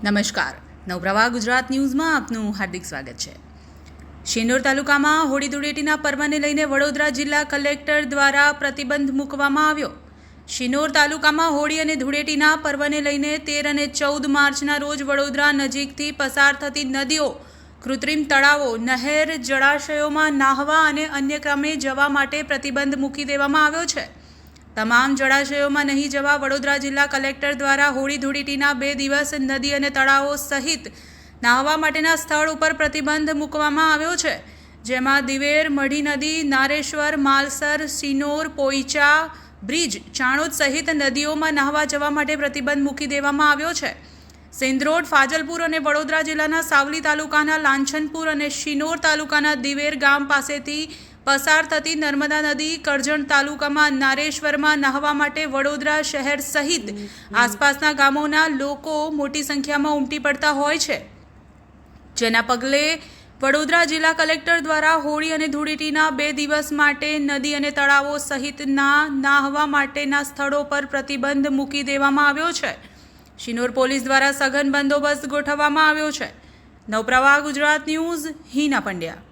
નમસ્કાર, નવપ્રવાહ ગુજરાત ન્યૂઝમાં આપનું હાર્દિક સ્વાગત છે। શિનોર તાલુકામાં હોળી ધૂળેટીના પર્વને લઈને વડોદરા જિલ્લા કલેક્ટર દ્વારા પ્રતિબંધ મૂકવામાં આવ્યો। શિનોર તાલુકામાં હોળી અને ધૂળેટીના પર્વને લઈને 13 અને 14 માર્ચના રોજ વડોદરા નજીકથી પસાર થતી નદીઓ, કૃત્રિમ તળાવો, નહેર, જળાશયોમાં નાહવા અને અન્ય ક્રમે જવા માટે પ્રતિબંધ મૂકી દેવામાં આવ્યો છે। તમામ જળાશયોમાં નહીં જવા વડોદરા જિલ્લા કલેક્ટર દ્વારા હોળી ધૂળેટીના 2 દિવસ નદી અને તળાવો સહિત નાહવા માટેના સ્થળ ઉપર પ્રતિબંધ મૂકવામાં આવ્યો છે, જેમાં દિવેર, મઢી નદી, નારેશ્વર, માલસર, શિનોર, પોઈચા, બ્રિજ, ચાણોદ સહિત નદીઓમાં નાહવા જવા માટે પ્રતિબંધ મૂકી દેવામાં આવ્યો છે। સિંધરોડ, ફાજલપુર અને વડોદરા જિલ્લાના સાવલી તાલુકાના લાંછનપુર અને શિનોર તાલુકાના દિવેર ગામ પાસેથી પસાર થતી નર્મદા નદી કરજણ તાલુકામાં નારેશ્વરમાં નહાવા માટે વડોદરા શહેર સહિત આસપાસના ગામોના લોકો મોટી સંખ્યામાં ઉમટી પડતા હોય છે, જેના પગલે વડોદરા જિલ્લા કલેક્ટર દ્વારા હોળી અને ધૂળેટીના 2 દિવસ માટે નદી અને તળાવો સહિતના નાહવા માટેના સ્થળો પર પ્રતિબંધ મૂકી દેવામાં આવ્યો છે। શિનોર પોલીસ દ્વારા સઘન બંદોબસ્ત ગોઠવવામાં આવ્યો છે। નવપ્રવાહ ગુજરાત ન્યૂઝ, હિના પંડ્યા।